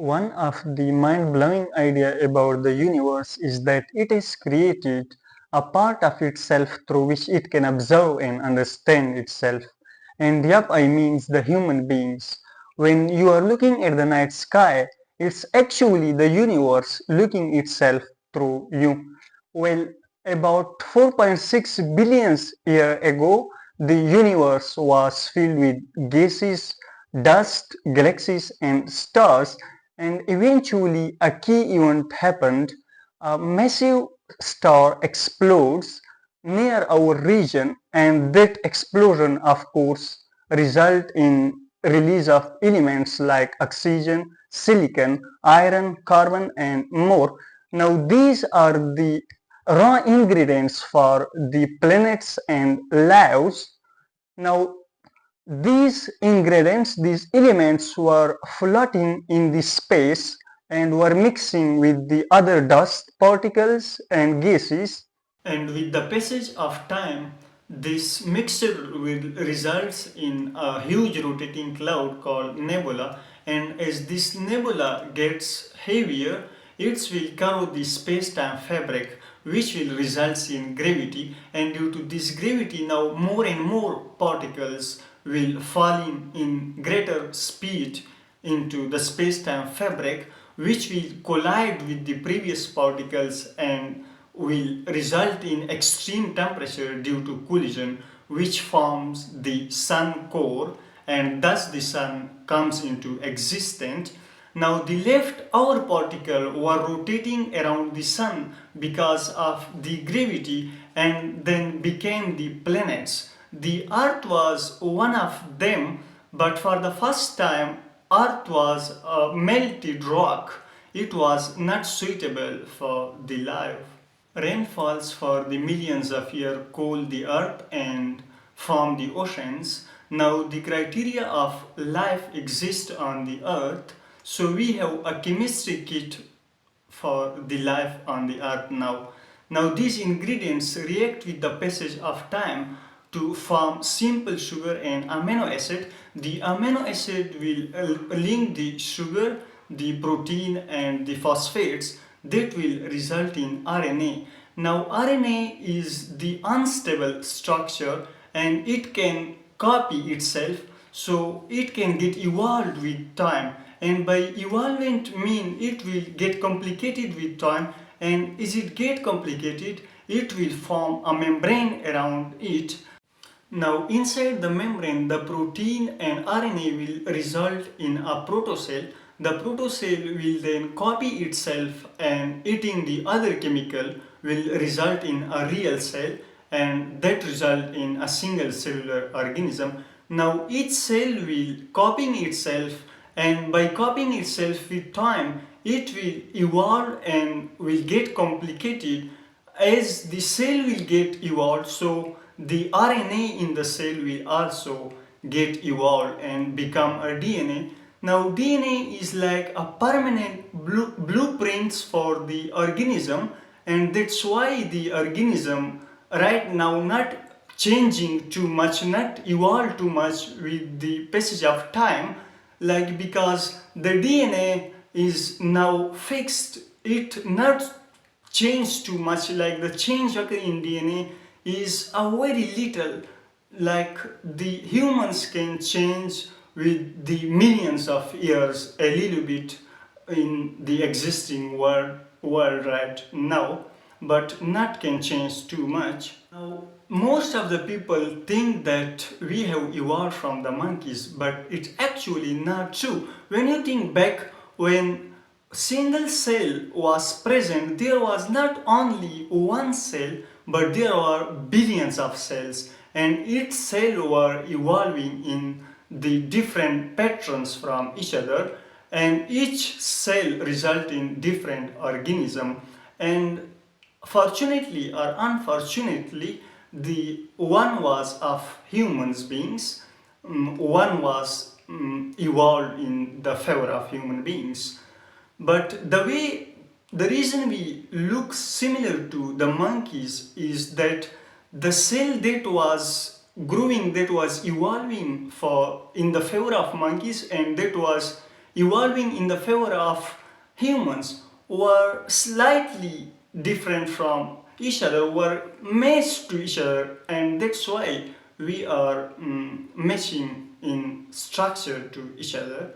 One of the mind-blowing idea about the universe is that it has created a part of itself through which it can observe and understand itself. And yep, I means the human beings. When you are looking at the night sky, it's actually the universe looking itself through you. Well, about 4.6 billion years ago, the universe was filled with gases, dust, galaxies, and stars, and eventually a key event happened. A massive star explodes near our region, and that explosion, of course, result in release of elements like oxygen, silicon, iron, carbon, and more. Now these are the raw ingredients for the planets and lives. Now these ingredients, these elements were floating in the space and were mixing with the other dust particles and gases. And with the passage of time, this mixture will results in a huge rotating cloud called nebula, and as this nebula gets heavier, it will cover the space-time fabric, which will result in gravity, and due to this gravity now more and more particles will fall in greater speed into the space-time fabric, which will collide with the previous particles and will result in extreme temperature due to collision, which forms the sun core, and thus the sun comes into existence. Now the leftover particle were rotating around the sun because of the gravity and then became the planets. The earth was one of them, but for the first time earth was a melted rock. It was not suitable for the life. Rainfalls for the millions of years cool the earth and form the oceans. Now the criteria of life exist on the earth, so we have a chemistry kit for the life on the earth now. Now these ingredients react with the passage of time to form simple sugar and amino acid. The amino acid will link the sugar, the protein and the phosphates that will result in RNA. Now RNA is the unstable structure and it can copy itself, so it can get evolved with time, and by evolvement mean it will get complicated with time, and as it get complicated it will form a membrane around it. Now inside the membrane, the protein and RNA will result in a protocell. The protocell will then copy itself and eating the other chemical will result in a real cell, and that result in a single cellular organism. Now each cell will copying itself, and by copying itself with time it will evolve and will get complicated. As the cell will get evolved, so the RNA in the cell will also get evolved and become a DNA. Now DNA is like a permanent blueprints for the organism, and that's why the organism right now not changing too much, not evolve too much with the passage of time, like because the DNA is now fixed, it not change too much, like the change occur in DNA is a very little, like the humans can change with the millions of years a little bit in the existing world right now, but not can change too much. Now most of the people think that we have evolved from the monkeys, but it's actually not true. When you think back, when single cell was present, there was not only one cell, but there were billions of cells, and each cell were evolving in the different patterns from each other, and each cell result in different organism. And fortunately or unfortunately, the one was of humans beings, one was evolved in the favor of human beings. But the reason we look similar to the monkeys is that the cell that was growing, that was evolving for in the favor of monkeys, and that was evolving in the favor of humans were slightly different from each other, were matched to each other, and that's why we are matching in structure to each other.